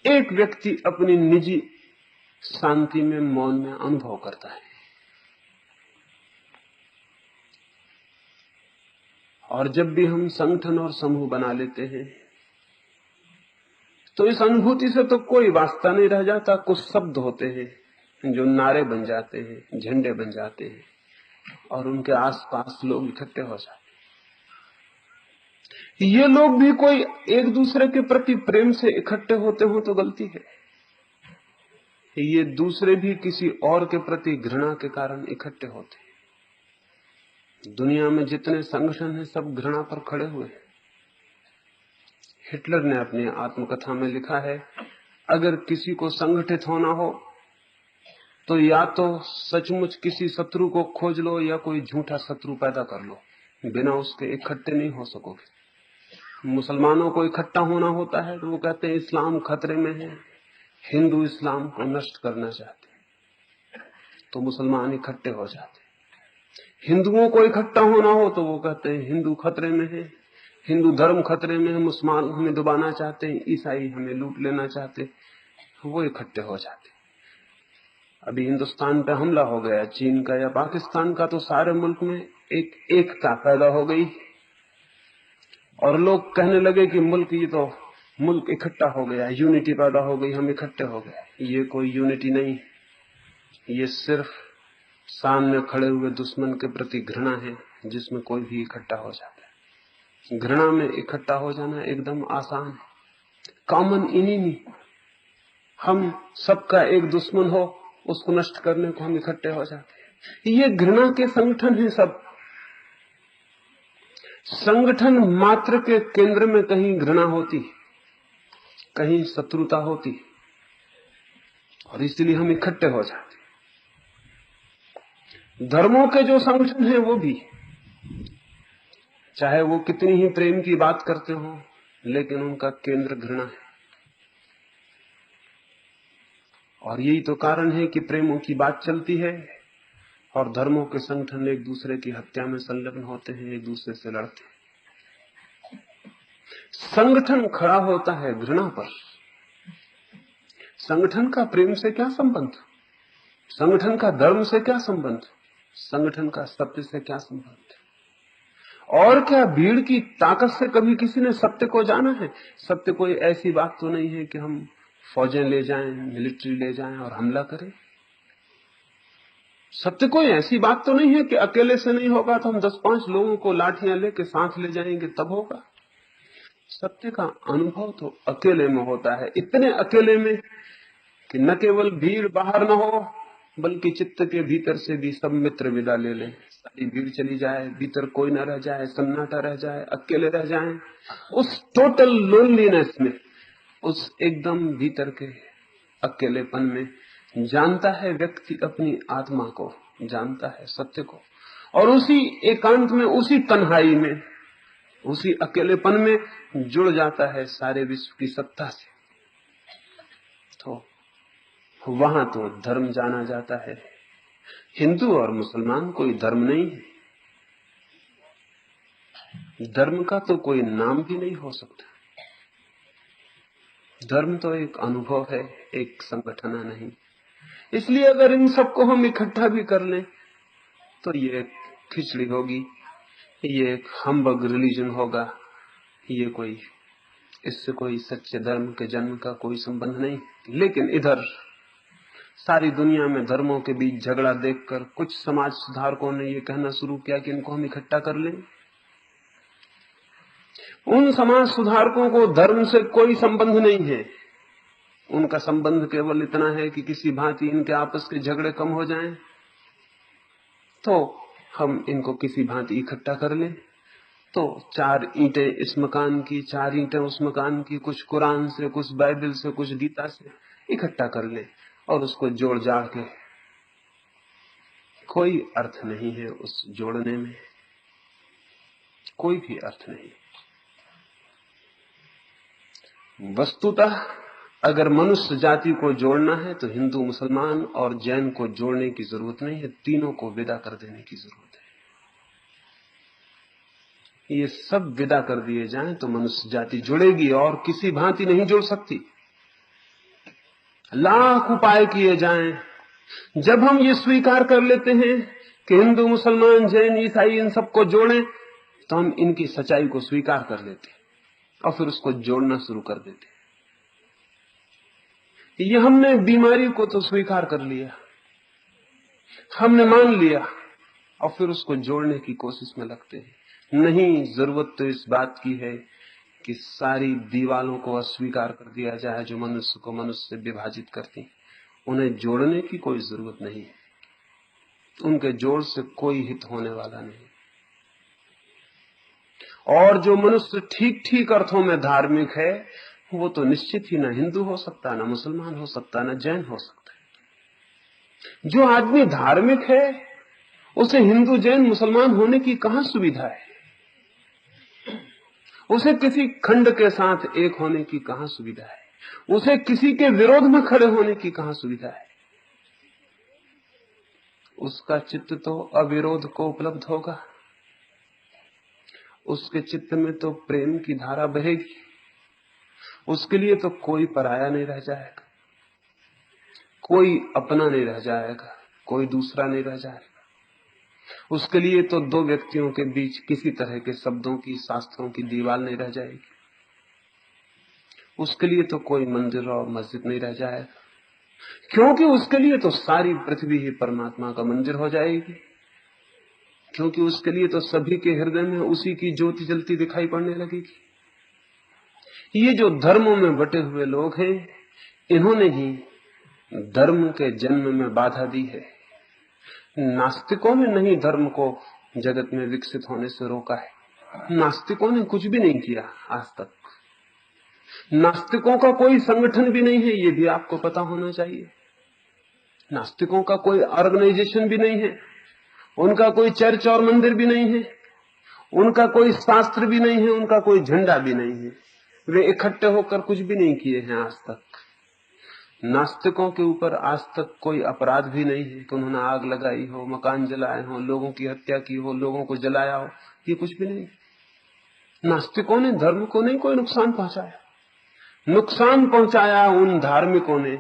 एक व्यक्ति अपनी निजी शांति में, मौन में अनुभव करता है। और जब भी हम संगठन और समूह बना लेते हैं तो इस अनुभूति से तो कोई वास्ता नहीं रह जाता। कुछ शब्द होते हैं जो नारे बन जाते हैं, झंडे बन जाते हैं, और उनके आसपास लोग इकट्ठे हो जाते हैं। ये लोग भी कोई एक दूसरे के प्रति प्रेम से इकट्ठे होते हो तो गलती है। ये दूसरे भी किसी और के प्रति घृणा के कारण इकट्ठे होते हैं। दुनिया में जितने संगठन हैं सब घृणा पर खड़े हुए हैं। हिटलर ने अपनी आत्मकथा में लिखा है, अगर किसी को संगठित होना हो तो या तो सचमुच किसी शत्रु को खोज लो या कोई झूठा शत्रु पैदा कर लो, बिना उसके इकट्ठे नहीं हो सकोगे। मुसलमानों को इकट्ठा होना होता है तो वो कहते हैं इस्लाम खतरे में है, हिंदू इस्लाम को नष्ट करना चाहते हैं, तो मुसलमान इकट्ठे हो जाते हैं। हिंदुओं को इकट्ठा होना हो तो वो कहते हैं हिंदू खतरे में है, हिंदू धर्म खतरे में है, मुसलमान हमें दबाना चाहते हैं, ईसाई हमें लूट लेना चाहते हैं, वो इकट्ठे हो जाते हैं। अभी हिंदुस्तान पे हमला हो गया चीन का या पाकिस्तान का, तो सारे मुल्क में एक एकता पैदा हो गई और लोग कहने लगे कि मुल्क इकट्ठा हो गया, यूनिटी पैदा हो गई, हम इकट्ठे हो गए। ये कोई यूनिटी नहीं, ये सिर्फ सामने खड़े हुए दुश्मन के प्रति घृणा है जिसमें कोई भी इकट्ठा हो जाता है। घृणा में इकट्ठा हो जाना एकदम आसान है, कॉमन इनिमी। हम सबका एक दुश्मन हो, उसको नष्ट करने को हम इकट्ठे हो जाते हैं। ये घृणा के संगठन है सब। संगठन मात्र के केंद्र में कहीं घृणा होती, कहीं शत्रुता होती, और इसलिए हम इकट्ठे हो जाते। धर्मों के जो संगठन हैं वो भी, चाहे वो कितनी ही प्रेम की बात करते हो, लेकिन उनका केंद्र घृणा है। और यही तो कारण है कि प्रेमों की बात चलती है और धर्मों के संगठन एक दूसरे की हत्या में संलग्न होते हैं, एक दूसरे से लड़ते हैं। संगठन खड़ा होता है घृणा पर। संगठन का प्रेम से क्या संबंध, संगठन का धर्म से क्या संबंध, संगठन का सत्य से क्या संबंध? और क्या भीड़ की ताकत से कभी किसी ने सत्य को जाना है? सत्य कोई ऐसी बात तो नहीं है कि हम फौजें ले जाएं, मिलिट्री ले जाएं और हमला करें। सत्य कोई ऐसी बात तो नहीं है कि अकेले से नहीं होगा तो हम 10-5 लोगों को लाठियां लेके साथ ले जाएंगे तब होगा। सत्य का अनुभव तो अकेले में होता है, इतने अकेले में कि न केवल भीड़ बाहर न हो बल्कि चित्त के भीतर से भी सब मित्र विदा ले लें, सारी भीड़ चली जाए, भीतर कोई न रह जाए, सन्नाटा रह जाए, अकेले रह जाएं। उस टोटल लोनलीनेस में, उस एकदम भीतर के अकेलेपन में जानता है व्यक्ति अपनी आत्मा को, जानता है सत्य को, और उसी एकांत में, उसी तन्हाई में, उसी अकेलेपन में जुड़ जाता है सारे विश्व की सत्ता से। तो वहां तो धर्म जाना जाता है। हिंदू और मुसलमान कोई धर्म नहीं है, धर्म का तो कोई नाम भी नहीं हो सकता। धर्म तो एक अनुभव है, एक संगठन नहीं। इसलिए अगर इन सबको हम इकट्ठा भी कर लें तो ये खिचड़ी होगी, ये एक हम्बग रिलीजन होगा, ये कोई, इससे कोई सच्चे धर्म के जन्म का कोई संबंध नहीं। लेकिन इधर सारी दुनिया में धर्मों के बीच झगड़ा देखकर कुछ समाज सुधारकों ने यह कहना शुरू किया कि इनको हम इकट्ठा कर लें। उन समाज सुधारकों को धर्म से कोई संबंध नहीं है, उनका संबंध केवल इतना है कि किसी भांति इनके आपस के झगड़े कम हो जाएं तो हम इनको किसी भांति इकट्ठा कर लें। तो 4 ईंटें इस मकान की, 4 ईंटें उस मकान की, कुछ कुरान से, कुछ बाइबल से, कुछ गीता से इकट्ठा कर लें और उसको जोड़ जाड़ के। कोई अर्थ नहीं है उस जोड़ने में, कोई भी अर्थ नहीं। वस्तुतः अगर मनुष्य जाति को जोड़ना है तो हिंदू, मुसलमान और जैन को जोड़ने की जरूरत नहीं है, तीनों को विदा कर देने की जरूरत है। ये सब विदा कर दिए जाएं तो मनुष्य जाति जुड़ेगी और किसी भांति नहीं जुड़ सकती। लाख उपाय किए जाएं, जब हम ये स्वीकार कर लेते हैं कि हिंदू, मुसलमान, जैन, ईसाई इन सबको जोड़ें, तो हम इनकी सच्चाई को स्वीकार कर लेते हैं और फिर उसको जोड़ना शुरू कर देते हैं। ये हमने बीमारी को तो स्वीकार कर लिया, हमने मान लिया और फिर उसको जोड़ने की कोशिश में लगते हैं। नहीं, जरूरत तो इस बात की है कि सारी दीवालों को अस्वीकार कर दिया जाए जो मनुष्य को मनुष्य से विभाजित करती। उन्हें जोड़ने की कोई जरूरत नहीं है, उनके जोड़ से कोई हित होने वाला नहीं। और जो मनुष्य ठीक ठीक अर्थों में धार्मिक है, वो तो निश्चित ही ना हिंदू हो सकता, ना मुसलमान हो सकता, ना जैन हो सकता। जो आदमी धार्मिक है उसे हिंदू, जैन, मुसलमान होने की कहां सुविधा है? उसे किसी खंड के साथ एक होने की कहां सुविधा है? उसे किसी के विरोध में खड़े होने की कहां सुविधा है? उसका चित्त तो अविरोध को उपलब्ध होगा, उसके चित्त में तो प्रेम की धारा बहेगी, उसके लिए तो कोई पराया नहीं रह जाएगा, कोई अपना नहीं रह जाएगा, कोई दूसरा नहीं रह जाएगा। उसके लिए तो दो व्यक्तियों के बीच किसी तरह के शब्दों की, शास्त्रों की दीवार नहीं रह जाएगी। उसके लिए तो कोई मंदिर और मस्जिद नहीं रह जाएगा, क्योंकि उसके लिए तो सारी पृथ्वी ही परमात्मा का मंदिर हो जाएगी, क्योंकि उसके लिए तो सभी के हृदय में उसी की ज्योति जलती दिखाई पड़ने लगेगी। ये जो धर्मों में बटे हुए लोग हैं, इन्होंने ही धर्म के जन्म में बाधा दी है। नास्तिकों ने नहीं धर्म को जगत में विकसित होने से रोका है। नास्तिकों ने कुछ भी नहीं किया आज तक। नास्तिकों का कोई संगठन भी नहीं है, ये भी आपको पता होना चाहिए। नास्तिकों का कोई ऑर्गेनाइजेशन भी नहीं है, उनका कोई चर्च और मंदिर भी नहीं है, उनका कोई शास्त्र भी नहीं है, उनका कोई झंडा भी नहीं है। वे इकट्ठे होकर कुछ भी नहीं किए हैं आज तक। नास्तिकों के ऊपर आज तक कोई अपराध भी नहीं है कि उन्होंने आग लगाई हो, मकान जलाए हो, लोगों की हत्या की हो, लोगों को जलाया हो, ये कुछ भी नहीं। नास्तिकों ने धर्म को नहीं कोई नुकसान पहुंचाया। नुकसान पहुंचाया उन धार्मिकों ने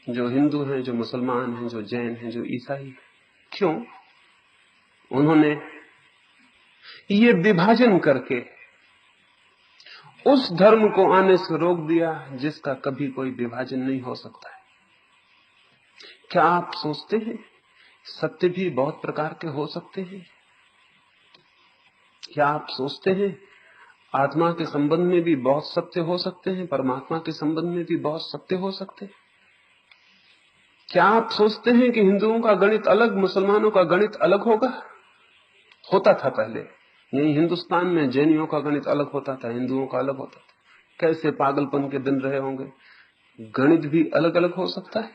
जो हिंदू हैं, जो मुसलमान हैं, जो जैन हैं, जो ईसाई। क्यों? उन्होंने ये विभाजन करके उस धर्म को आने से रोक दिया जिसका कभी कोई विभाजन नहीं हो सकता है। क्या आप सोचते हैं सत्य भी बहुत प्रकार के हो सकते हैं? क्या आप सोचते हैं आत्मा के संबंध में भी बहुत सत्य हो सकते हैं, परमात्मा के संबंध में भी बहुत सत्य हो सकते हैं? क्या आप सोचते हैं कि हिंदुओं का गणित अलग, मुसलमानों का गणित अलग होगा? होता था पहले। यही हिंदुस्तान में जैनियों का गणित अलग होता था, हिंदुओं का अलग होता था। कैसे पागलपन के दिन रहे होंगे। गणित भी अलग अलग हो सकता है,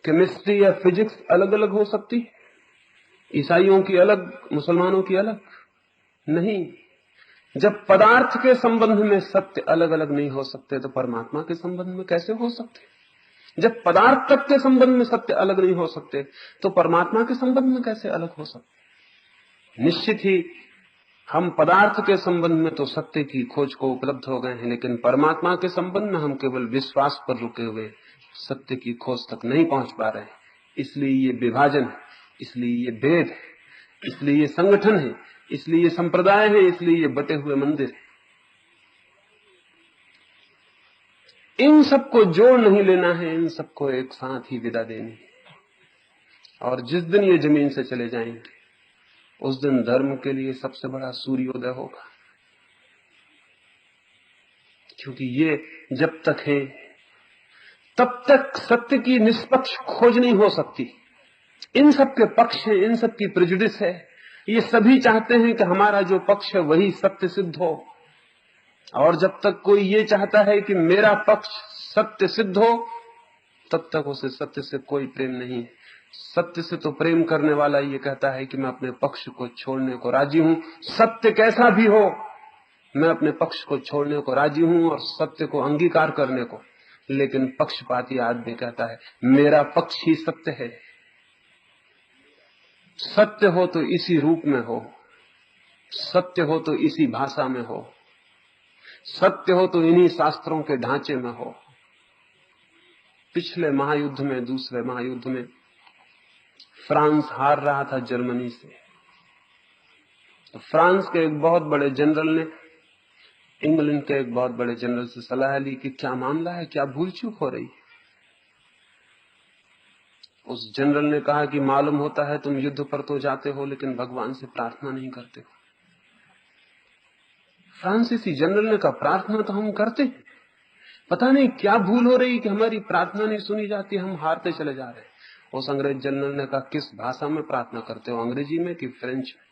केमिस्ट्री या फिजिक्स अलग अलग हो सकती है, ईसाइयों की अलग, मुसलमानों की अलग नहीं। जब पदार्थ के संबंध में सत्य अलग अलग नहीं हो सकते तो परमात्मा के संबंध में कैसे हो सकते? जब पदार्थ तक के संबंध में सत्य अलग नहीं हो सकते तो परमात्मा के संबंध में कैसे अलग हो सकते? निश्चित ही हम पदार्थ के संबंध में तो सत्य की खोज को उपलब्ध हो गए हैं, लेकिन परमात्मा के संबंध में हम केवल विश्वास पर रुके हुए सत्य की खोज तक नहीं पहुंच पा रहे हैं। इसलिए ये विभाजन है, इसलिए ये भेद है, इसलिए ये संगठन है, इसलिए ये संप्रदाय है, इसलिए ये बटे हुए मंदिर है। इन सबको जोड़ नहीं लेना है, इन सबको एक साथ ही विदा देनी है। और जिस दिन ये जमीन से चले जाएंगे उस दिन धर्म के लिए सबसे बड़ा सूर्योदय होगा, क्योंकि ये जब तक है तब तक सत्य की निष्पक्ष खोज नहीं हो सकती। इन सब के पक्ष हैं, इन सब की प्रेजुडिस है। ये सभी चाहते हैं कि हमारा जो पक्ष है वही सत्य सिद्ध हो, और जब तक कोई ये चाहता है कि मेरा पक्ष सत्य सिद्ध हो तब तक उसे सत्य से कोई प्रेम नहीं है। सत्य से तो प्रेम करने वाला ये कहता है कि मैं अपने पक्ष को छोड़ने को राजी हूं, सत्य कैसा भी हो मैं अपने पक्ष को छोड़ने को राजी हूं और सत्य को अंगीकार करने को। लेकिन पक्षपाती आदमी कहता है मेरा पक्ष ही सत्य है। सत्य हो तो इसी रूप में हो, सत्य हो तो इसी भाषा में हो, सत्य हो तो इन्हीं शास्त्रों के ढांचे में हो, पिछले महायुद्ध में, दूसरे महायुद्ध में फ्रांस हार रहा था जर्मनी से, तो फ्रांस के एक बहुत बड़े जनरल ने इंग्लैंड के एक बहुत बड़े जनरल से सलाह ली कि क्या मामला है, क्या भूल चूक हो रही है। उस जनरल ने कहा कि मालूम होता है तुम युद्ध पर तो जाते हो लेकिन भगवान से प्रार्थना नहीं करते हो। फ्रांसीसी जनरल ने कहा प्रार्थना तो हम करते हैं, पता नहीं क्या भूल हो रही कि हमारी प्रार्थना नहीं सुनी जाती, हम हारते चले जा रहे हैं। उस अंग्रेज जनरल ने कहा किस भाषा में प्रार्थना करते हो, अंग्रेजी में कि फ्रेंच में?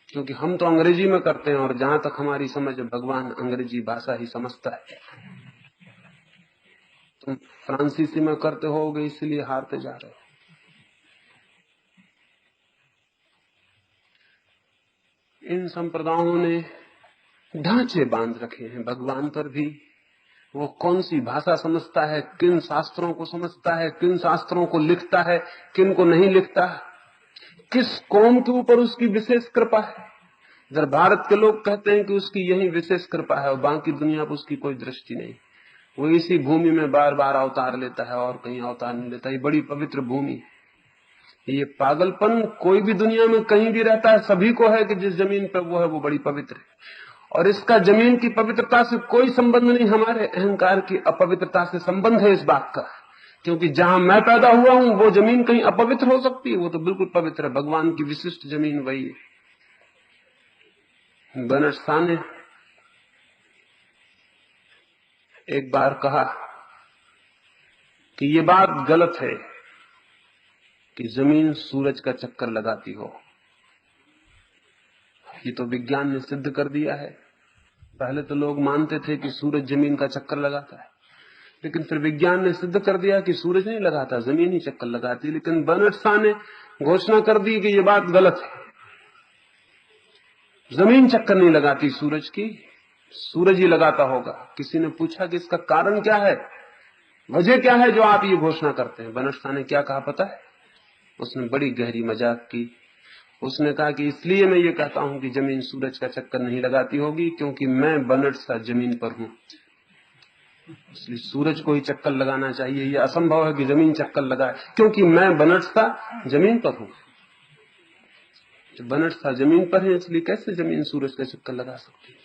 क्योंकि हम तो अंग्रेजी में करते हैं और जहां तक हमारी समझ भगवान अंग्रेजी भाषा ही समझता है, तुम फ्रांसीसी में करते होगे इसलिए हारते जा रहे हो। इन संप्रदायों ने ढांचे बांध रखे हैं भगवान पर भी। वो कौन सी भाषा समझता है, किन शास्त्रों को समझता है, किन शास्त्रों को लिखता है, किन को नहीं लिखता, किस कौम के ऊपर उसकी विशेष कृपा है। इधर भारत के लोग कहते हैं कि उसकी यही विशेष कृपा है और बाकी दुनिया पर उसकी कोई दृष्टि नहीं। वो इसी भूमि में बार बार अवतार लेता है और कहीं अवतार नहीं लेता। ये बड़ी पवित्र भूमि है। ये पागलपन कोई भी दुनिया में कहीं भी रहता है, सभी को है कि जिस जमीन पर वो है वो बड़ी पवित्र है। और इसका जमीन की पवित्रता से कोई संबंध नहीं, हमारे अहंकार की अपवित्रता से संबंध है इस बात का। क्योंकि जहां मैं पैदा हुआ हूं वो जमीन कहीं अपवित्र हो सकती है? वो तो बिल्कुल पवित्र है। भगवान की विशिष्ट जमीन वही है। बर्नार्ड शॉ ने एक बार कहा कि ये बात गलत है कि जमीन सूरज का चक्कर लगाती हो। ये तो विज्ञान ने सिद्ध कर दिया है। पहले तो लोग मानते थे कि सूरज जमीन का चक्कर लगाता है, लेकिन फिर विज्ञान ने सिद्ध कर दिया कि सूरज नहीं लगाता, जमीन ही चक्कर लगाती। लेकिन बर्नार्ड शॉ ने घोषणा कर दी कि ये बात गलत है, जमीन चक्कर नहीं लगाती सूरज की, सूरज ही लगाता होगा। किसी ने पूछा कि इसका कारण क्या है, वजह क्या है जो आप ये घोषणा करते हैं? बर्नार्ड शॉ ने क्या कहा पता है? उसने बड़ी गहरी मजाक की। उसने कहा कि इसलिए मैं ये कहता हूं कि जमीन सूरज का चक्कर नहीं लगाती होगी क्योंकि मैं बर्नार्ड शॉ जमीन पर हूं, इसलिए सूरज को ही चक्कर लगाना चाहिए। यह असंभव है कि जमीन चक्कर लगाए, क्योंकि मैं बर्नार्ड शॉ जमीन पर हूं। तो बर्नार्ड शॉ जमीन पर है, इसलिए कैसे जमीन सूरज का चक्कर लगा सकती है?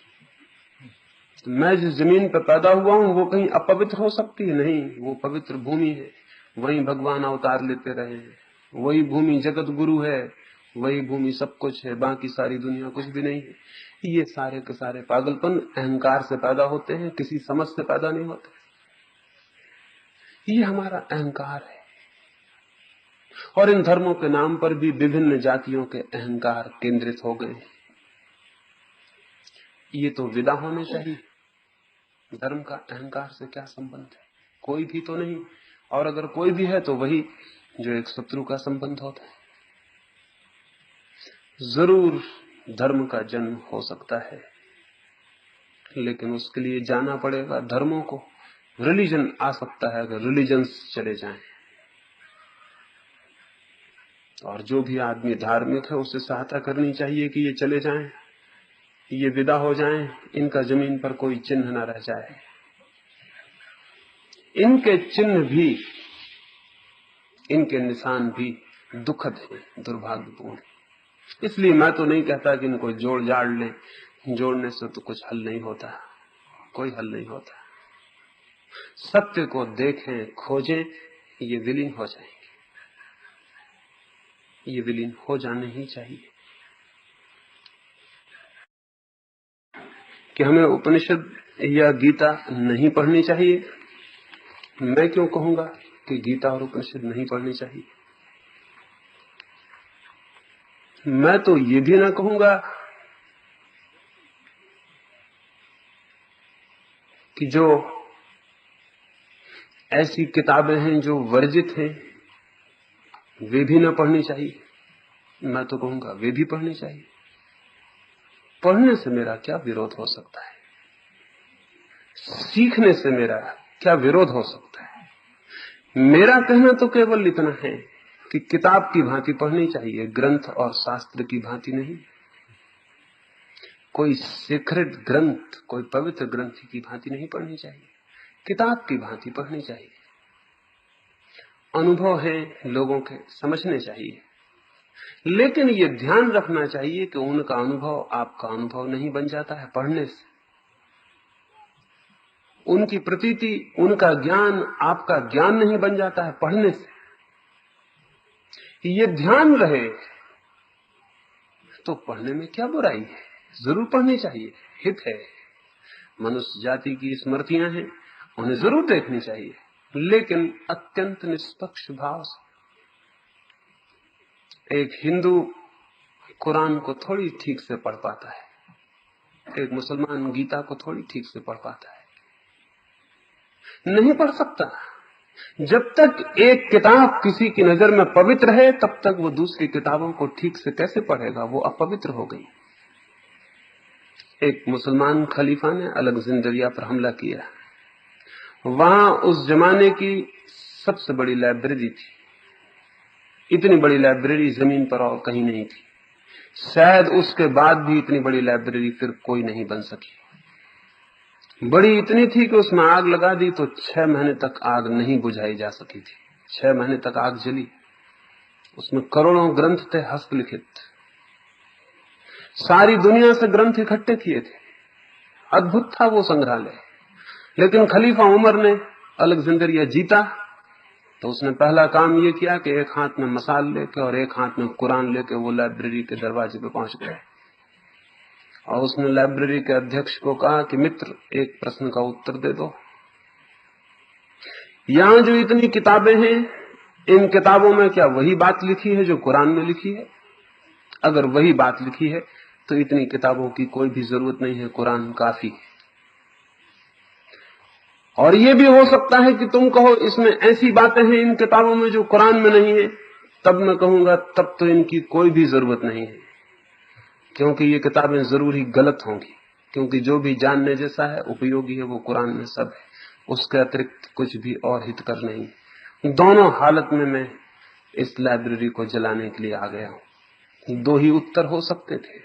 तो मैं जिस जमीन पर पैदा हुआ हूं वो कहीं अपवित्र हो सकती है? नहीं, वो पवित्र भूमि है। वहीं भगवान अवतार लेते रहे हैं। वही भूमि जगत गुरु है, वही भूमि सब कुछ है, बाकी सारी दुनिया कुछ भी नहीं है। ये सारे के सारे पागलपन अहंकार से पैदा होते हैं, किसी समझ से पैदा नहीं होते। ये हमारा अहंकार है। और इन धर्मों के नाम पर भी विभिन्न जातियों के अहंकार केंद्रित हो गए। ये तो विदा होने चाहिए। धर्म का अहंकार से क्या संबंध है? कोई भी तो नहीं, और अगर कोई भी है तो वही जो एक शत्रु का संबंध होता है। जरूर धर्म का जन्म हो सकता है, लेकिन उसके लिए जाना पड़ेगा धर्मों को। रिलीजन आ सकता है अगर रिलीजन्स चले जाएं। और जो भी आदमी धार्मिक है उसे सहायता करनी चाहिए कि ये चले जाएं, ये विदा हो जाएं, इनका जमीन पर कोई चिन्ह न रह जाए। इनके चिन्ह भी, इनके निशान भी दुखद है, दुर्भाग्यपूर्ण। इसलिए मैं तो नहीं कहता कि इनको जोड़ जाड़ लें, जोड़ने से तो कुछ हल नहीं होता, कोई हल नहीं होता। सत्य को देखें, खोजें, ये विलीन हो जाएंगे, ये विलीन हो जाने ही चाहिए। कि हमें उपनिषद या गीता नहीं पढ़नी चाहिए? मैं क्यों कहूंगा कि गीता और उपनिषद नहीं पढ़नी चाहिए? मैं तो ये भी ना कहूंगा कि जो ऐसी किताबें हैं जो वर्जित हैं वे भी ना पढ़नी चाहिए। मैं तो कहूंगा वे भी पढ़नी चाहिए। पढ़ने से मेरा क्या विरोध हो सकता है? सीखने से मेरा क्या विरोध हो सकता है? मेरा कहना तो केवल इतना है कि किताब की भांति पढ़नी चाहिए, ग्रंथ और शास्त्र की भांति नहीं। कोई सीक्रेट ग्रंथ, कोई पवित्र ग्रंथ की भांति नहीं पढ़नी चाहिए। किताब की भांति पढ़नी चाहिए। अनुभव हैं लोगों के, समझने चाहिए, लेकिन ये ध्यान रखना चाहिए कि उनका अनुभव आपका अनुभव नहीं बन जाता है पढ़ने से। उनकी प्रतीति, उनका ज्ञान आपका ज्ञान नहीं बन जाता है पढ़ने से। ये ध्यान रहे तो पढ़ने में क्या बुराई है, जरूर पढ़नी चाहिए, हित है। मनुष्य जाति की स्मृतियां हैं, उन्हें जरूर देखनी चाहिए, लेकिन अत्यंत निष्पक्ष भाव से। एक हिंदू कुरान को थोड़ी ठीक से पढ़ पाता है, एक मुसलमान गीता को थोड़ी ठीक से पढ़ पाता है, नहीं पढ़ सकता। जब तक एक किताब किसी की नजर में पवित्र है तब तक वो दूसरी किताबों को ठीक से कैसे पढ़ेगा, वो अपवित्र हो गई। एक मुसलमान खलीफा ने अलेक्जेंड्रिया पर हमला किया। वहां उस जमाने की सबसे बड़ी लाइब्रेरी थी। इतनी बड़ी लाइब्रेरी जमीन पर और कहीं नहीं थी। शायद उसके बाद भी इतनी बड़ी लाइब्रेरी फिर कोई नहीं बन सकी। बड़ी इतनी थी कि उसमें आग लगा दी तो 6 महीने तक आग नहीं बुझाई जा सकी थी। 6 महीने तक आग जली। उसमें करोड़ों ग्रंथ थे हस्तलिखित, सारी दुनिया से ग्रंथ इकट्ठे किए थे। अद्भुत था वो संग्रहालय। लेकिन खलीफा उमर ने अलेक्जेंड्रिया जीता तो उसने पहला काम ये किया कि एक हाथ में मसाल लेके और एक हाथ में कुरान लेके वो लाइब्रेरी के दरवाजे पे पहुंच गए और उसने लाइब्रेरी के अध्यक्ष को कहा कि मित्र, एक प्रश्न का उत्तर दे दो। यहां जो इतनी किताबें हैं, इन किताबों में क्या वही बात लिखी है जो कुरान में लिखी है? अगर वही बात लिखी है तो इतनी किताबों की कोई भी जरूरत नहीं है, कुरान काफी है। और ये भी हो सकता है कि तुम कहो इसमें ऐसी बातें हैं इन किताबों में जो कुरान में नहीं है, तब मैं कहूंगा तब तो इनकी कोई भी जरूरत नहीं है, क्योंकि ये किताबें जरूर ही गलत होंगी। क्योंकि जो भी जानने जैसा है, उपयोगी है, वो कुरान में सब है। उसके अतिरिक्त कुछ भी और हितकर नहीं। दोनों हालत में मैं इस लाइब्रेरी को जलाने के लिए आ गया हूं। दो ही उत्तर हो सकते थे,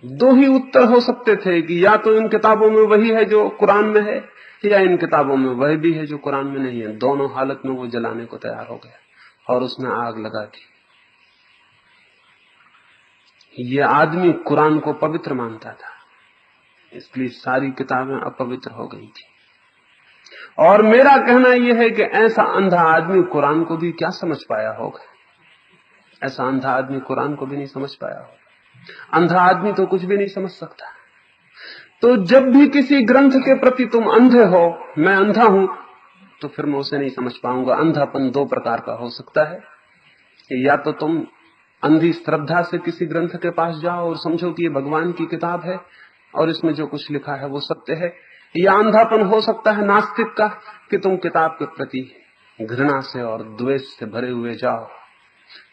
दो ही उत्तर हो सकते थे कि या तो इन किताबों में वही है जो कुरान में है, या इन किताबों में वह भी है जो कुरान में नहीं है। दोनों हालत में वो जलाने को तैयार हो गया और उसने आग लगा दी। ये आदमी कुरान को पवित्र मानता था, इसलिए सारी किताबें अपवित्र हो गई थी। और मेरा कहना यह है कि ऐसा अंधा आदमी कुरान को भी क्या समझ पाया होगा? ऐसा अंधा आदमी कुरान को भी नहीं समझ पाया होगा। अंधा आदमी तो कुछ भी नहीं समझ सकता। तो जब भी किसी ग्रंथ के प्रति तुम अंधे हो, मैं अंधा हूं, तो फिर मैं उसे नहीं समझ पाऊंगा। अंधापन 2 प्रकार का हो सकता है कि या तो तुम अंधी श्रद्धा से किसी ग्रंथ के पास जाओ और समझो कि ये भगवान की किताब है और इसमें जो कुछ लिखा है वो सत्य है, या अंधापन हो सकता है नास्तिक का कि तुम किताब के प्रति घृणा से और द्वेष से भरे हुए जाओ।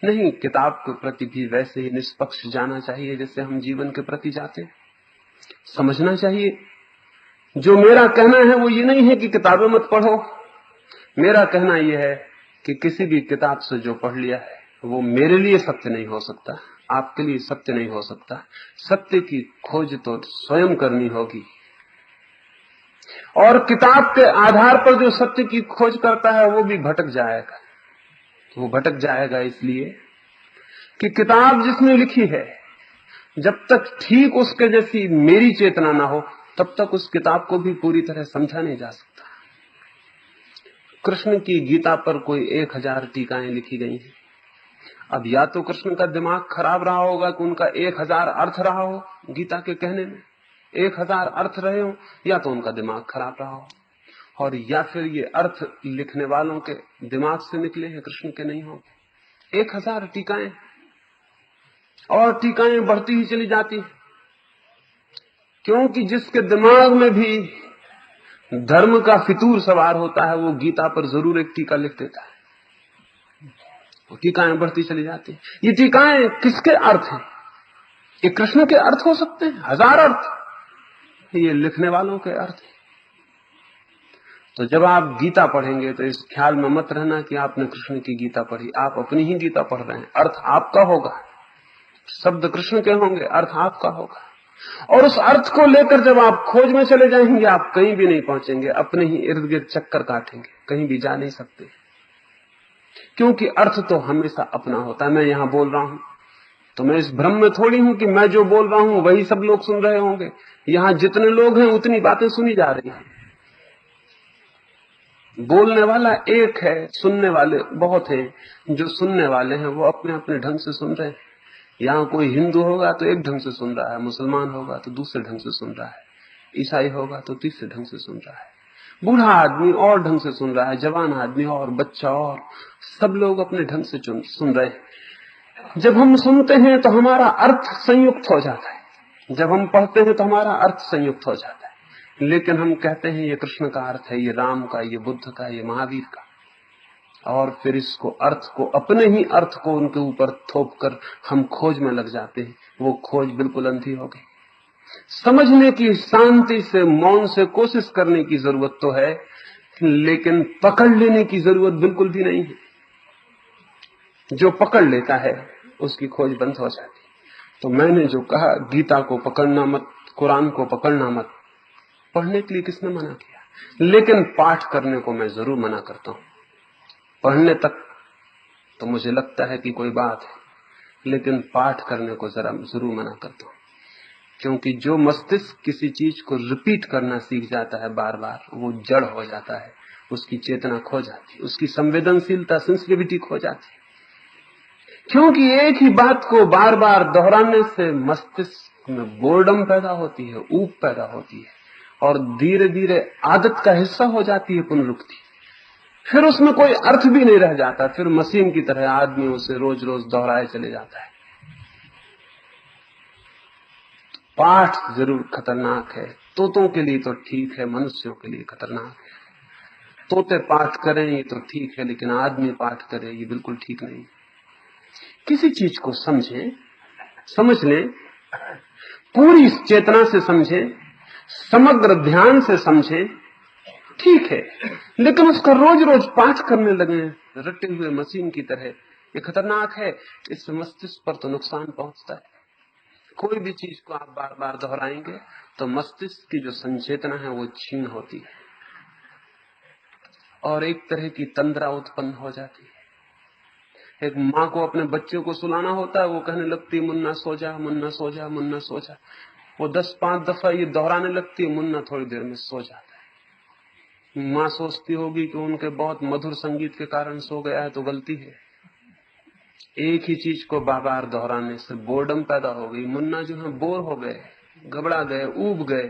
नहीं, किताब के प्रति भी वैसे ही निष्पक्ष जाना चाहिए जैसे हम जीवन के प्रति जाते हैं। समझना चाहिए। जो मेरा कहना है वो ये नहीं है कि किताबें मत पढ़ो। मेरा कहना यह है कि किसी भी किताब से जो पढ़ लिया है वो मेरे लिए सत्य नहीं हो सकता, आपके लिए सत्य नहीं हो सकता। सत्य की खोज तो स्वयं करनी होगी। और किताब के आधार पर जो सत्य की खोज करता है वो भी भटक जाएगा। वो भटक जाएगा इसलिए कि किताब जिसने लिखी है, जब तक ठीक उसके जैसी मेरी चेतना ना हो तब तक उस किताब को भी पूरी तरह समझा नहीं जा सकता। कृष्ण की गीता पर कोई 1000 टीकाएं लिखी गई हैं। अब या तो कृष्ण का दिमाग खराब रहा होगा कि उनका 1000 अर्थ रहा हो, गीता के कहने में 1000 अर्थ रहे हो, या तो उनका दिमाग खराब रहा हो, और या फिर ये अर्थ लिखने वालों के दिमाग से निकले हैं, कृष्ण के नहीं हो। 1000 टीकाएं और टीकाएं बढ़ती ही चली जाती, क्योंकि जिसके दिमाग में भी धर्म का फितूर सवार होता है वो गीता पर जरूर एक टीका लिख देता है। टीकाएं बढ़ती चली जाती। ये टीकाएं किसके अर्थ हैं? ये कृष्ण के अर्थ हो सकते हैं, 1000 अर्थ, ये लिखने वालों के अर्थ हैं। तो जब आप गीता पढ़ेंगे तो इस ख्याल में मत रहना कि आपने कृष्ण की गीता पढ़ी, आप अपनी ही गीता पढ़ रहे हैं। अर्थ आपका होगा, शब्द कृष्ण के होंगे, अर्थ आपका होगा। और उस अर्थ को लेकर जब आप खोज में चले जाएंगे, आप कहीं भी नहीं पहुंचेंगे, अपने ही इर्द गिर्द चक्कर काटेंगे, कहीं भी जा नहीं सकते, क्योंकि अर्थ तो हमेशा अपना होता है। मैं यहां बोल रहा हूं तो मैं इस भ्रम में थोड़ी हूं कि मैं जो बोल रहा हूं वही सब लोग सुन रहे होंगे। यहां जितने लोग हैं उतनी बातें सुनी जा रही हैं। बोलने वाला एक है, सुनने वाले बहुत हैं। जो सुनने वाले हैं वो अपने अपने ढंग से सुन रहे हैं। यहां कोई हिंदू होगा तो एक ढंग से सुन रहा है, मुसलमान होगा तो दूसरे ढंग से सुन रहा है, ईसाई होगा तो तीसरे ढंग से सुन रहा है, बूढ़ा आदमी और ढंग से सुन रहा है, जवान आदमी और, बच्चा और, सब लोग अपने ढंग से सुन रहे हैं। जब हम सुनते हैं तो हमारा अर्थ संयुक्त हो जाता है, जब हम पढ़ते हैं तो हमारा अर्थ संयुक्त हो जाता है। लेकिन हम कहते हैं ये कृष्ण का अर्थ है, ये राम का, ये बुद्ध का, ये महावीर का, और फिर इसको अर्थ को, अपने ही अर्थ को उनके ऊपर थोप कर हम खोज में लग जाते हैं। वो खोज बिल्कुल अंधी हो गई। समझने की, शांति से, मौन से कोशिश करने की जरूरत तो है, लेकिन पकड़ लेने की जरूरत बिल्कुल भी नहीं है। जो पकड़ लेता है उसकी खोज बंद हो जाती। तो मैंने जो कहा, गीता को पकड़ना मत, कुरान को पकड़ना मत, पढ़ने के लिए किसने मना किया? लेकिन पाठ करने को मैं जरूर मना करता हूं। पढ़ने तक तो मुझे लगता है कि कोई बात है, लेकिन पाठ करने को जरूर मना करता हूं। क्योंकि जो मस्तिष्क किसी चीज को रिपीट करना सीख जाता है बार बार, वो जड़ हो जाता है, उसकी चेतना खो जाती है, उसकी संवेदनशीलता, सेंसिटिविटी खो जाती है। क्योंकि एक ही बात को बार बार दोहराने से मस्तिष्क में बोर्डम पैदा होती है, ऊब पैदा होती है, और धीरे धीरे आदत का हिस्सा हो जाती है पुनरुक्ति। फिर उसमें कोई अर्थ भी नहीं रह जाता, फिर मशीन की तरह आदमी उसे रोज रोज दोहराए चले जाता है। पाठ जरूर खतरनाक है। तोतों के लिए तो ठीक है, मनुष्यों के लिए खतरनाक है। तोते पाठ करें ये तो ठीक है, लेकिन आदमी पाठ करे ये बिल्कुल ठीक नहीं। किसी चीज को समझें, समझ लें, पूरी चेतना से समझें, समग्र ध्यान से समझें, ठीक है, लेकिन उसका रोज रोज पाठ करने लगे रटे हुए मशीन की तरह, ये खतरनाक है। इससे मस्तिष्क पर तो नुकसान पहुंचता है। कोई भी चीज को आप बार बार दोहराएंगे तो मस्तिष्क की जो संचेतना है वो क्षीण होती है और एक तरह की तंद्रा उत्पन्न हो जाती है। एक माँ को अपने बच्चे को सुलाना होता है, वो कहने लगती है मुन्ना सो जा, मुन्ना सो जा, मुन्ना सो जा। वो 10-5 दफा ये दोहराने लगती है, मुन्ना थोड़ी देर में सो जाता है। माँ सोचती होगी कि उनके बहुत मधुर संगीत के कारण सो गया है, तो गलती है। एक ही चीज को बार बार दोहराने से बोर्डम पैदा हो गई। मुन्ना जो है बोर हो गए, घबरा गए, ऊब गए।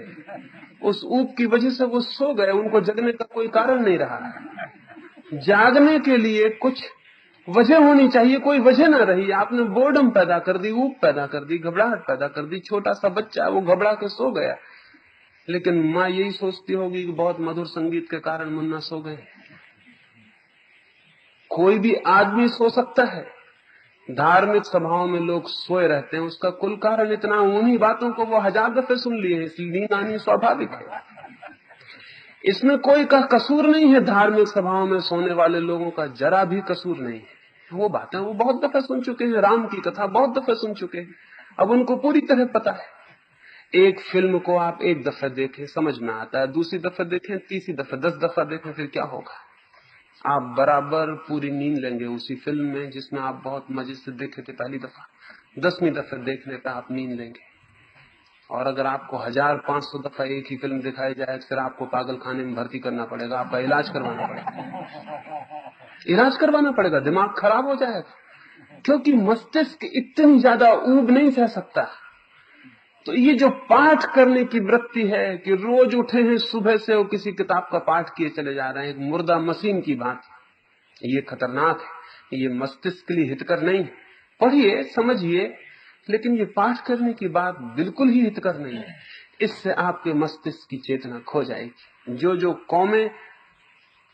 उस ऊब की वजह से वो सो गए, उनको जगने का कोई कारण नहीं रहा। जागने के लिए कुछ वजह होनी चाहिए, कोई वजह ना रही। आपने बोर्डम पैदा कर दी, ऊब पैदा कर दी, घबराहट पैदा कर दी। छोटा सा बच्चा वो घबरा के सो गया, लेकिन माँ यही सोचती होगी कि बहुत मधुर संगीत के कारण मुन्ना सो गए। कोई भी आदमी सो सकता है। धार्मिक सभाओं में लोग सोए रहते हैं, उसका कुल कारण इतना, उन्हीं बातों को वो 1000 दफे सुन लिए, इसलिए नींद आनी स्वाभाविक है। इसमें कोई का कसूर नहीं है। धार्मिक सभाओं में सोने वाले लोगों का जरा भी कसूर नहीं है। वो बातें वो बहुत दफे सुन चुके हैं, राम की कथा बहुत दफे सुन चुके हैं, अब उनको पूरी तरह पता है। एक फिल्म को आप एक दफे देखें समझ में आता है, दूसरी दफे देखें, तीसरी दफे, 10 दफा देखें, फिर क्या होगा? आप बराबर पूरी नींद लेंगे उसी फिल्म में जिसमें आप बहुत मजे से देखे थे पहली दफा। 10वीं दफे देखने पे आप नींद लेंगे। और अगर आपको 1500 दफा एक ही फिल्म दिखाई जाए तो फिर आपको पागल खाने में भर्ती करना पड़ेगा, आपका इलाज करवाना पड़ेगा, इलाज करवाना पड़ेगा, दिमाग खराब हो जाएगा। क्योंकि मस्तिष्क इतनी ज्यादा ऊब नहीं सह सकता। तो ये जो पाठ करने की वृत्ति है कि रोज उठे हैं सुबह से और किसी किताब का पाठ किए चले जा रहे हैं, एक मुर्दा मशीन की बात, ये खतरनाक है। ये मस्तिष्क के लिए हितकर नहीं। पढ़िए, समझिए, लेकिन ये पाठ करने की बात बिल्कुल ही हितकर नहीं है। इससे आपके मस्तिष्क की चेतना खो जाएगी। जो जो कौमें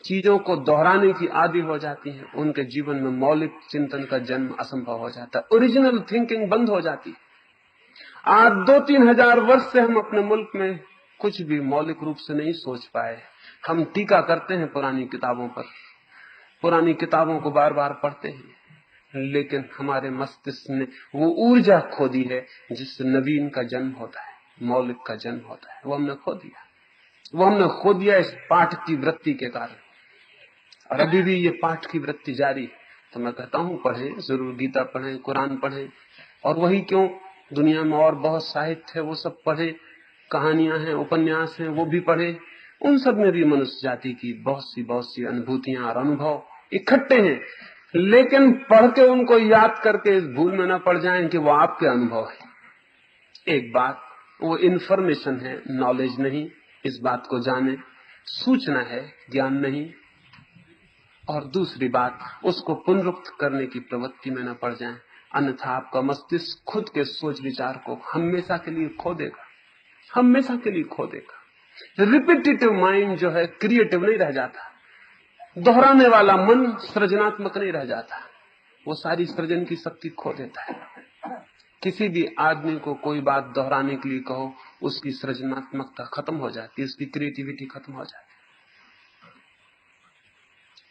चीजों को दोहराने की आदी हो जाती हैं, उनके जीवन में मौलिक चिंतन का जन्म असंभव हो जाता है, ओरिजिनल थिंकिंग बंद हो जाती है। आज 2-3 हजार वर्ष से हम अपने मुल्क में कुछ भी मौलिक रूप से नहीं सोच पाए। हम टीका करते हैं पुरानी किताबों पर, पुरानी किताबों को बार बार पढ़ते हैं, लेकिन हमारे मस्तिष्क ने वो ऊर्जा खो दी है जिससे नवीन का जन्म होता है। मौलिक का जन्म होता है, वो हमने खो दिया। वो हमने खो दिया इस पाठ की वृत्ति के कारण, और अभी भी ये पाठ की वृत्ति जारी है। तो मैं कहता हूं पढ़ें, जरूर गीता पढ़ें, कुरान पढ़ें, और वही क्यों, दुनिया में और बहुत साहित्य है वो सब पढ़ें, कहानियां हैं, उपन्यास हैं, वो भी पढ़ें। उन सब में भी मनुष्य जाति की बहुत सी अनुभूतियां और अनुभव इकट्ठे हैं, लेकिन पढ़ के उनको याद करके इस भूल में न पड़ जाएं कि वो आपके अनुभव है। एक बात, वो इंफॉर्मेशन है, नॉलेज नहीं, इस बात को जाने, सूचना है, ज्ञान नहीं। और दूसरी बात, उसको पुनरुक्त करने की प्रवृत्ति में न पड़ जाएं, अन्यथा आपका मस्तिष्क खुद के सोच विचार को हमेशा के लिए खो देगा, हमेशा के लिए खो देगा। रिपीटेटिव माइंड जो है क्रिएटिव नहीं रह जाता, दोहराने वाला मन सृजनात्मक नहीं रह जाता, वो सारी सृजन की शक्ति खो देता है। किसी भी आदमी को कोई बात दोहराने के लिए कहो, उसकी सृजनात्मकता खत्म हो जाती है, उसकी क्रिएटिविटी खत्म हो जाती है।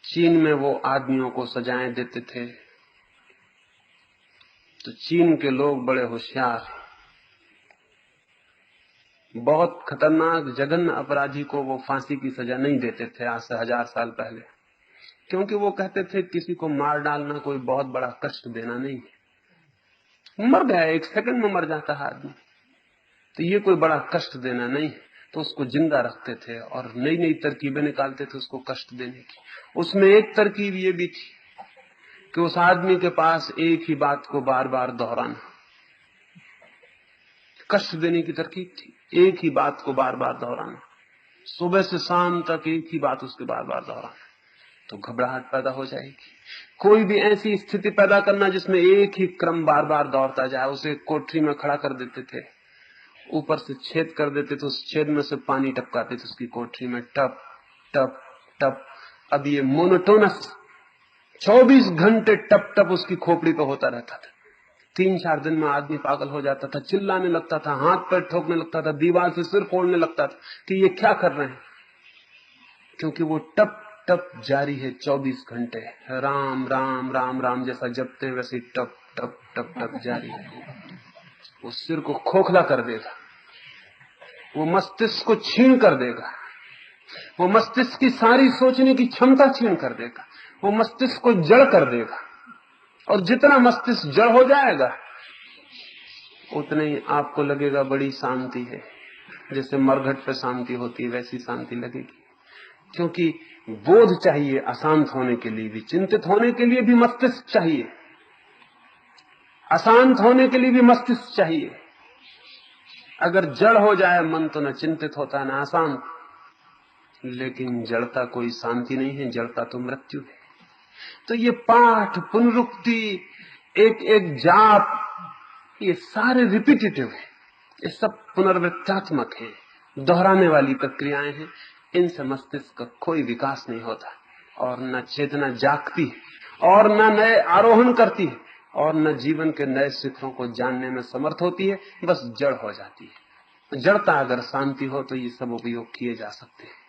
चीन में वो आदमियों को सजाएं देते थे, तो चीन के लोग बड़े होशियार, बहुत खतरनाक जघन्य अपराधी को वो फांसी की सजा नहीं देते थे आज से 1000 साल पहले, क्योंकि वो कहते थे किसी को मार डालना कोई बहुत बड़ा कष्ट देना नहीं है। मर गया, 1 सेकंड में मर जाता है आदमी, तो ये कोई बड़ा कष्ट देना नहीं है, तो उसको जिंदा रखते थे और नई नई तरकीबें निकालते थे उसको कष्ट देने की। उसमें एक तरकीब ये भी थी कि उस आदमी के पास एक ही बात को बार बार दोहराना, कष्ट देने की तरकीब थी, एक ही बात को बार बार दोहराना, सुबह से शाम तक एक ही बात उसके बार बार दोहराना, तो घबराहट पैदा हो जाएगी। कोई भी ऐसी स्थिति पैदा करना जिसमें एक ही क्रम बार बार दोहरता जाए, उसे कोठरी में खड़ा कर देते थे, ऊपर से छेद कर देते थे, उस छेद में से पानी टपकाते थे उसकी कोठरी में, टप टप टप। अब ये मोनोटोनस 24 घंटे टप टप उसकी खोपड़ी पे होता रहता था। 3-4 दिन में आदमी पागल हो जाता था, चिल्लाने लगता था, हाथ पैर ठोकने लगता था, दीवार से सिर फोड़ने लगता था कि ये क्या कर रहे हैं, क्योंकि वो टप टप जारी है 24 घंटे। राम राम राम राम जैसा जपते हैं वैसे टप टप टप टप जारी है। वो सिर को खोखला कर देगा, वो मस्तिष्क को छीन कर देगा, वो मस्तिष्क की सारी सोचने की क्षमता छीन कर देगा, वो मस्तिष्क को जड़ कर देगा। और जितना मस्तिष्क जड़ हो जाएगा उतने ही आपको लगेगा बड़ी शांति है, जैसे मरघट पे शांति होती है वैसी शांति लगेगी। क्योंकि बोध चाहिए अशांत होने के लिए भी, चिंतित होने के लिए भी मस्तिष्क चाहिए, अशांत होने के लिए भी मस्तिष्क चाहिए। अगर जड़ हो जाए मन तो न चिंतित होता है न अशांत, लेकिन जड़ता कोई शांति नहीं है, जड़ता तो मृत्यु है। तो ये पाठ, पुनरुक्ति, एक एक जाप, ये सारे रिपीटेटिव है, ये सब पुनर्वृत्तात्मक है, दोहराने वाली प्रक्रियाएं हैं। इनसे मस्तिष्क का कोई विकास नहीं होता, और न चेतना जागती है, और न नए आरोहण करती है, और न जीवन के नए शिखरों को जानने में समर्थ होती है, बस जड़ हो जाती है। जड़ता अगर शांति हो तो ये सब उपयोग किए जा सकते हैं।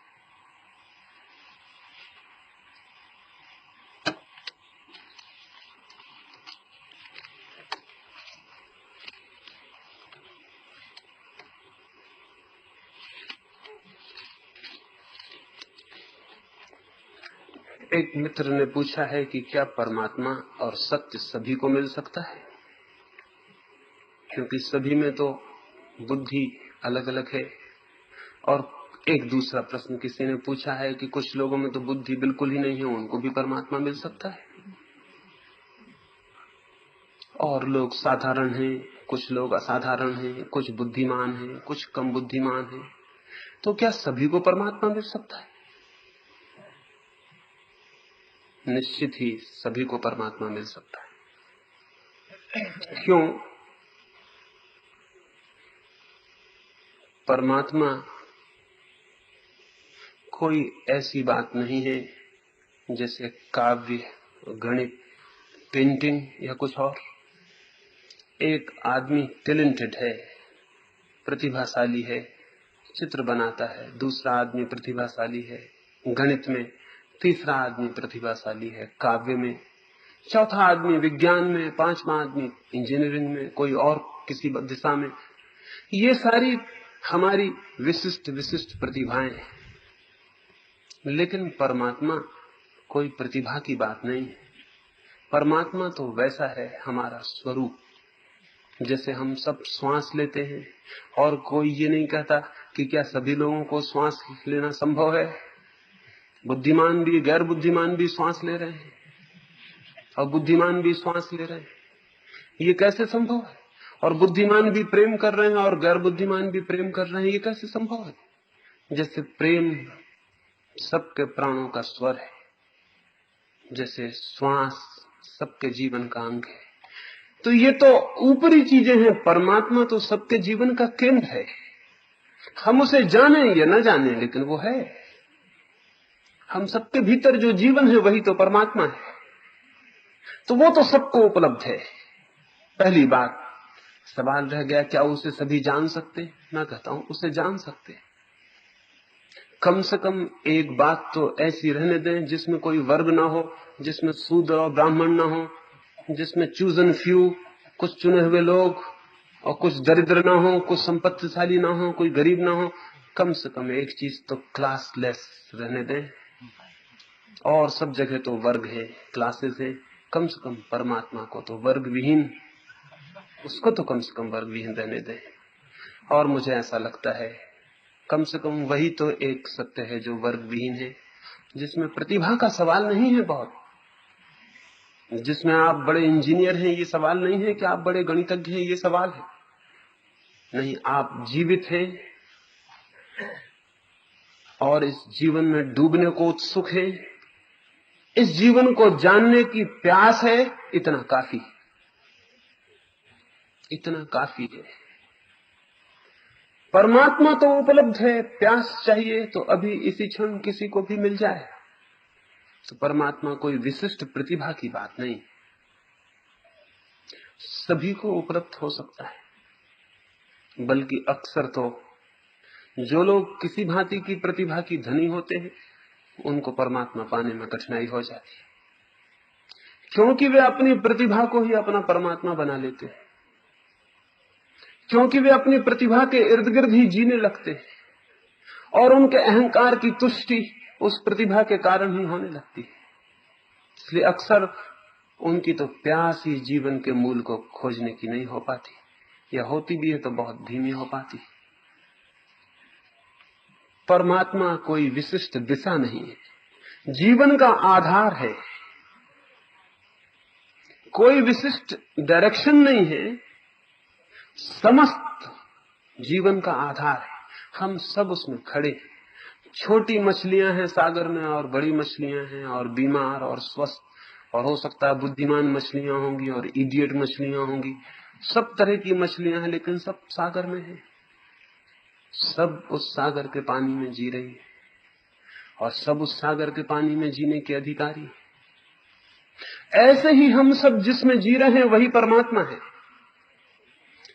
एक मित्र ने पूछा है कि क्या परमात्मा और सत्य सभी को मिल सकता है, क्योंकि सभी में तो बुद्धि अलग अलग है। और एक दूसरा प्रश्न किसी ने पूछा है कि कुछ लोगों में तो बुद्धि बिल्कुल ही नहीं है, उनको भी परमात्मा मिल सकता है। और लोग साधारण हैं, कुछ लोग असाधारण हैं, कुछ बुद्धिमान हैं, कुछ कम बुद्धिमान हैं, तो क्या सभी को परमात्मा मिल सकता है? निश्चित ही सभी को परमात्मा मिल सकता है। क्यों? परमात्मा कोई ऐसी बात नहीं है जैसे काव्य, गणित, पेंटिंग या कुछ और। एक आदमी टैलेंटेड है, प्रतिभाशाली है, चित्र बनाता है, दूसरा आदमी प्रतिभाशाली है गणित में, तीसरा आदमी प्रतिभाशाली है काव्य में, चौथा आदमी विज्ञान में, पांचवा आदमी इंजीनियरिंग में, कोई और किसी दिशा में, ये सारी हमारी विशिष्ट विशिष्ट प्रतिभाएं हैं, लेकिन परमात्मा कोई प्रतिभा की बात नहीं है। परमात्मा तो वैसा है हमारा स्वरूप। जैसे हम सब श्वास लेते हैं और कोई ये नहीं कहता कि क्या सभी लोगों को श्वास लेना संभव है। बुद्धिमान भी गैर बुद्धिमान भी श्वास ले रहे हैं और बुद्धिमान भी श्वास ले रहे हैं। ये कैसे संभव है? और बुद्धिमान भी प्रेम कर रहे हैं और गैर बुद्धिमान भी प्रेम कर रहे हैं। ये कैसे संभव है? जैसे प्रेम सबके प्राणों का स्वर है, जैसे श्वास सबके जीवन का अंग है। तो ये तो ऊपरी चीजें हैं। परमात्मा तो सबके जीवन का केंद्र है। हम उसे जाने या न जाने, लेकिन वो है। हम सबके भीतर जो जीवन है वही तो परमात्मा है। तो वो तो सबको उपलब्ध है। पहली बात, सवाल रह गया क्या उसे सभी जान सकते? मैं कहता हूं उसे जान सकते। कम से कम एक बात तो ऐसी रहने दें जिसमें कोई वर्ग ना हो, जिसमें शूद्र और ब्राह्मण ना हो, जिसमें चूजन फ्यू, कुछ चुने हुए लोग और कुछ दरिद्र ना हो, कुछ संपत्तिशाली ना हो, कोई गरीब ना हो। कम से कम एक चीज तो क्लासलेस रहने दें। और सब जगह तो वर्ग है, क्लासेस है। कम से कम परमात्मा को तो वर्ग विहीन, उसको तो कम से कम वर्ग विहीन रहने दें। और मुझे ऐसा लगता है कम से कम वही तो एक सत्य है जो वर्ग विहीन है, जिसमें प्रतिभा का सवाल नहीं है बहुत, जिसमें आप बड़े इंजीनियर हैं ये सवाल नहीं है कि आप बड़े गणितज्ञ हैं ये सवाल है नहीं। आप जीवित हैं और इस जीवन में डूबने को उत्सुक हैं, इस जीवन को जानने की प्यास है। इतना काफी, इतना काफी है। परमात्मा तो उपलब्ध है, प्यास चाहिए तो अभी इसी क्षण किसी को भी मिल जाए। तो परमात्मा कोई विशिष्ट प्रतिभा की बात नहीं, सभी को उपलब्ध हो सकता है। बल्कि अक्सर तो जो लोग किसी भांति की प्रतिभा की धनी होते हैं उनको परमात्मा पाने में कठिनाई हो जाती है, क्योंकि वे अपनी प्रतिभा को ही अपना परमात्मा बना लेते हैं, क्योंकि वे अपनी प्रतिभा के इर्द गिर्द ही जीने लगते हैं और उनके अहंकार की तुष्टि उस प्रतिभा के कारण ही होने लगती है। इसलिए अक्सर उनकी तो प्यास ही जीवन के मूल को खोजने की नहीं हो पाती, या होती भी है तो बहुत धीमी हो पाती। परमात्मा कोई विशिष्ट दिशा नहीं है, जीवन का आधार है। कोई विशिष्ट डायरेक्शन नहीं है, समस्त जीवन का आधार है। हम सब उसमें खड़े हैं। छोटी मछलियां हैं सागर में और बड़ी मछलियां हैं, और बीमार और स्वस्थ, और हो सकता है बुद्धिमान मछलियां होंगी और इडियट मछलियां होंगी। सब तरह की मछलियां हैं, लेकिन सब सागर में हैं। सब उस सागर के पानी में जी रही है और सब उस सागर के पानी में जीने के अधिकारी हैं। ऐसे ही हम सब जिसमें जी रहे हैं वही परमात्मा है।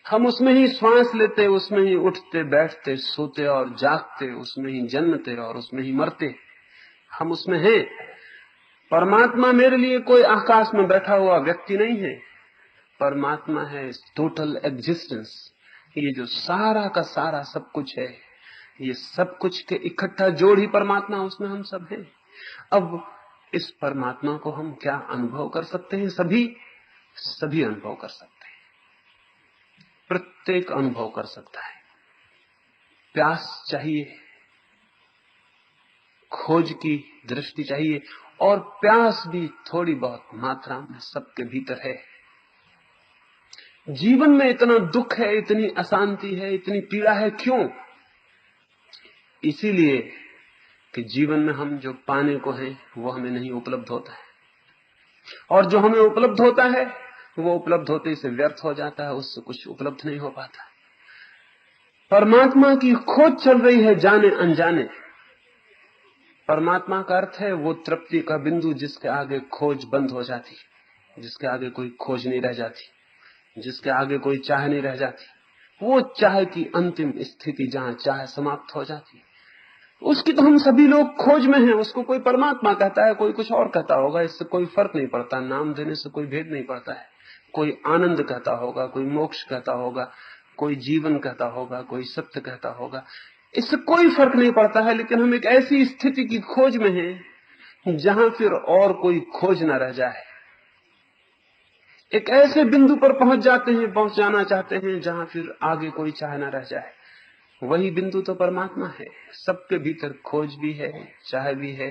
हम उसमें ही श्वास लेते, उसमें ही उठते बैठते सोते और जागते, उसमें ही जन्मते और उसमें ही मरते। हम उसमें हैं। परमात्मा मेरे लिए कोई आकाश में बैठा हुआ व्यक्ति नहीं है। परमात्मा है टोटल एग्जिस्टेंस। ये जो सारा का सारा सब कुछ है, ये सब कुछ के इकट्ठा जोड़ ही परमात्मा, उसमें हम सब हैं। अब इस परमात्मा को हम क्या अनुभव कर सकते हैं? सभी अनुभव कर सकते हैं। प्रत्येक अनुभव कर सकता है। प्यास चाहिए, खोज की दृष्टि चाहिए, और प्यास भी थोड़ी बहुत मात्रा में सबके भीतर है। जीवन में इतना दुख है, इतनी अशांति है, इतनी पीड़ा है, क्यों? इसीलिए कि जीवन में हम जो पाने को हैं वो हमें नहीं उपलब्ध होता है, और जो हमें उपलब्ध होता है वो उपलब्ध होते से व्यर्थ हो जाता है, उससे कुछ उपलब्ध नहीं हो पाता। परमात्मा की खोज चल रही है जाने अनजाने। परमात्मा का अर्थ है वो तृप्ति का बिंदु जिसके आगे खोज बंद हो जाती, जिसके आगे कोई खोज नहीं रह जाती, जिसके आगे कोई चाह नहीं रह जाती। वो चाह की अंतिम स्थिति जहां चाह समाप्त हो जाती, उसकी तो हम सभी लोग खोज में हैं। उसको कोई परमात्मा कहता है, कोई कुछ और कहता होगा, इससे कोई फर्क नहीं पड़ता। नाम देने से कोई भेद नहीं पड़ता है। कोई आनंद कहता होगा, कोई मोक्ष कहता होगा, कोई जीवन कहता होगा, कोई सत्य कहता होगा, इससे कोई फर्क नहीं पड़ता है। लेकिन हम एक ऐसी स्थिति की खोज में हैं जहां फिर और कोई खोज न रह जाए। एक ऐसे बिंदु पर पहुंच जाते हैं, पहुंच जाना चाहते हैं जहां फिर आगे कोई चाह न रह जाए। वही बिंदु तो परमात्मा है। सबके भीतर खोज भी है, चाह भी है।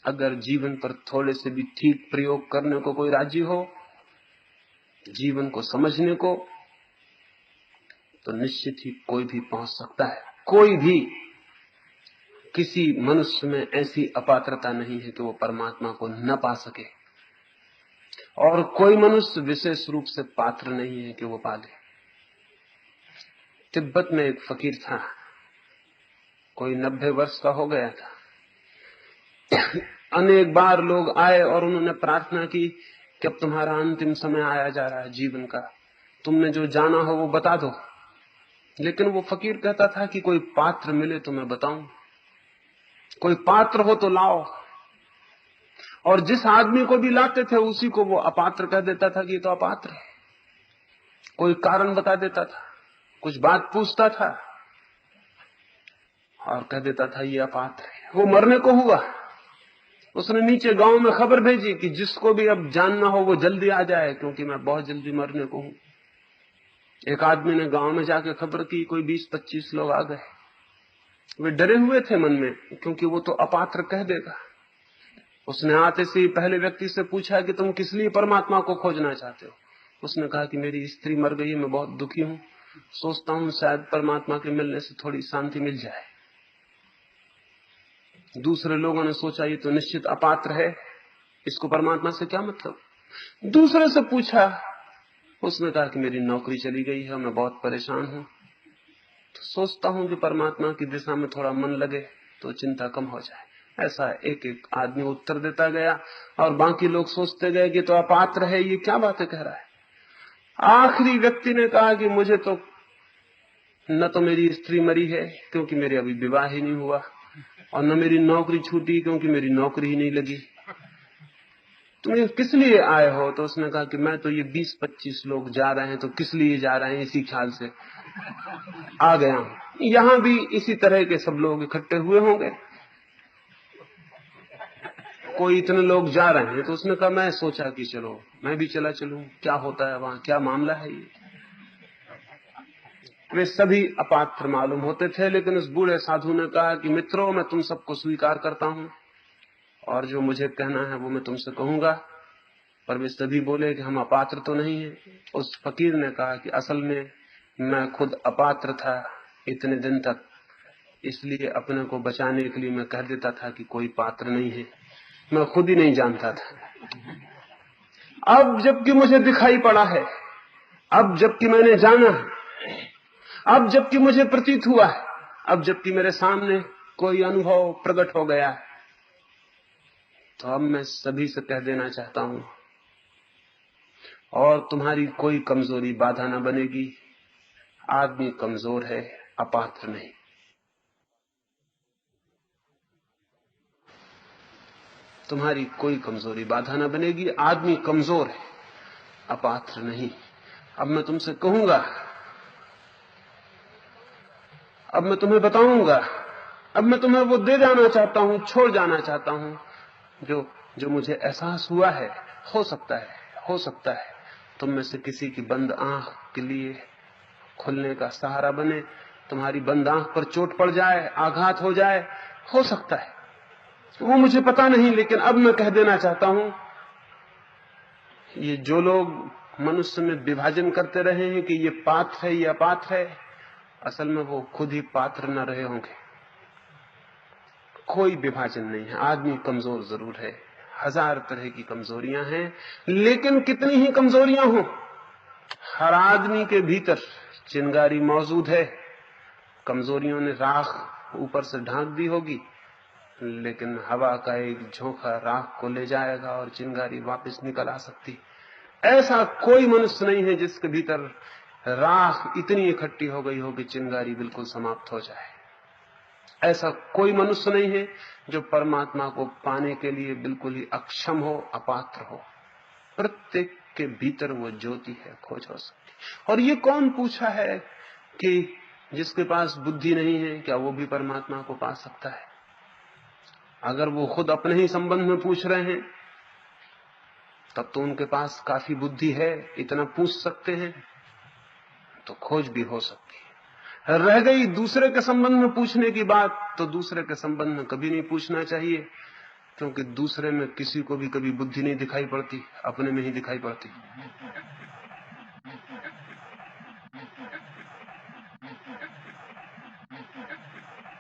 अगर जीवन पर थोड़े से भी ठीक प्रयोग करने को कोई राजी हो, जीवन को समझने को, तो निश्चित ही कोई भी पहुंच सकता है। कोई भी, किसी मनुष्य में ऐसी अपात्रता नहीं है कि वो परमात्मा को न पा सके, और कोई मनुष्य विशेष रूप से पात्र नहीं है कि वो पाले। तिब्बत में एक फकीर था, कोई 90 वर्ष का हो गया था। अनेक बार लोग आए और उन्होंने प्रार्थना की कि अब तुम्हारा अंतिम समय आया जा रहा है जीवन का, तुमने जो जाना हो वो बता दो। लेकिन वो फकीर कहता था कि कोई पात्र मिले तो मैं बताऊं, कोई पात्र हो तो लाओ। और जिस आदमी को भी लाते थे उसी को वो अपात्र कह देता था कि ये तो अपात्र है। कोई कारण बता देता था, कुछ बात पूछता था और कह देता था ये अपात्र है। वो मरने को हुआ, उसने नीचे गांव में खबर भेजी कि जिसको भी अब जानना हो वो जल्दी आ जाए, क्योंकि मैं बहुत जल्दी मरने को हूं। एक आदमी ने गांव में जाके खबर की, कोई 20-25 लोग आ गए। वे डरे हुए थे मन में, क्योंकि वो तो अपात्र कह देगा। उसने आते से ही पहले व्यक्ति से पूछा कि तुम किस लिए परमात्मा को खोजना चाहते हो। उसने कहा कि मेरी स्त्री मर गई, मैं बहुत दुखी हूं, सोचता हूं शायद परमात्मा के मिलने से थोड़ी शांति मिल जाए। दूसरे लोगों ने सोचा ये तो निश्चित अपात्र है, इसको परमात्मा से क्या मतलब। दूसरे से पूछा, उसने कहा कि मेरी नौकरी चली गई है, मैं बहुत परेशान हूं, तो सोचता हूं कि परमात्मा की दिशा में थोड़ा मन लगे तो चिंता कम हो जाए। ऐसा एक एक आदमी उत्तर देता गया और बाकी लोग सोचते गए कि तो अपात्र है, ये क्या बातें कह रहा है। आखिरी व्यक्ति ने कहा कि मुझे तो न तो मेरी स्त्री मरी है क्योंकि मेरे अभी विवाह ही नहीं हुआ, और न मेरी नौकरी छूटी क्योंकि मेरी नौकरी ही नहीं लगी। तुम ये किस लिए आए हो? तो उसने कहा कि मैं तो ये 20-25 लोग जा रहे हैं तो किस लिए जा रहे हैं इसी ख्याल से आ गया हूं। यहां भी इसी तरह के सब लोग इकट्ठे हुए होंगे, कोई इतने लोग जा रहे हैं, तो उसने कहा मैं सोचा कि चलो मैं भी चला चलूं, क्या होता है वहां, क्या मामला है ये। वे सभी अपात्र मालूम होते थे, लेकिन उस बूढ़े साधु ने कहा कि मित्रों, मैं तुम सबको स्वीकार करता हूं और जो मुझे कहना है वो मैं तुमसे कहूंगा। पर वे सभी बोले कि हम अपात्र तो नहीं है। उस फकीर ने कहा कि असल में मैं खुद अपात्र था इतने दिन तक, इसलिए अपने को बचाने के लिए मैं कह देता था कि कोई पात्र नहीं है, मैं खुद ही नहीं जानता था। अब जबकि मुझे दिखाई पड़ा है, अब जबकि मैंने जाना है, अब जबकि मुझे प्रतीत हुआ है, अब जबकि मेरे सामने कोई अनुभव प्रकट हो गया है, तो अब मैं सभी से कह देना चाहता हूं, और तुम्हारी कोई कमजोरी बाधा न बनेगी। आदमी कमजोर है, अपात्र नहीं। तुम्हारी कोई कमजोरी बाधा न बनेगी। आदमी कमजोर है, अपात्र नहीं। अब मैं तुमसे कहूंगा, अब मैं तुम्हें बताऊंगा, अब मैं तुम्हें वो दे जाना चाहता हूं, छोड़ जाना चाहता हूं जो जो मुझे एहसास हुआ है। हो सकता है तुम में से किसी की बंद आंख के लिए खुलने का सहारा बने। तुम्हारी बंद आंख पर चोट पड़ जाए, आघात हो जाए, हो सकता है, वो मुझे पता नहीं। लेकिन अब मैं कह देना चाहता हूं, ये जो लोग मनुष्य में विभाजन करते रहे हैं कि ये पात्र है, ये अपात्र है, असल में वो खुद ही पात्र न रहे होंगे। कोई विभाजन नहीं है। आदमी कमजोर जरूर है, 1000 तरह की कमजोरियां हैं, लेकिन कितनी ही कमजोरियां हों, हर आदमी के भीतर चिंगारी मौजूद है। कमजोरियों ने राख ऊपर से ढांक दी होगी, लेकिन हवा का एक झोंका राख को ले जाएगा और चिंगारी वापस निकल आ सकती। ऐसा कोई मनुष्य नहीं है जिसके भीतर राख इतनी इकट्ठी हो गई हो कि चिंगारी बिल्कुल समाप्त हो जाए। ऐसा कोई मनुष्य नहीं है जो परमात्मा को पाने के लिए बिल्कुल ही अक्षम हो, अपात्र हो। प्रत्येक के भीतर वो ज्योति है, खोज हो सकती। और ये कौन पूछा है कि जिसके पास बुद्धि नहीं है क्या वो भी परमात्मा को पा सकता है? अगर वो खुद अपने ही संबंध में पूछ रहे हैं तब तो उनके पास काफी बुद्धि है, इतना पूछ सकते हैं, तो खोज भी हो सकती है। रह गई दूसरे के संबंध में पूछने की बात, तो दूसरे के संबंध में कभी नहीं पूछना चाहिए, क्योंकि दूसरे में किसी को भी कभी बुद्धि नहीं दिखाई पड़ती, अपने में ही दिखाई पड़ती।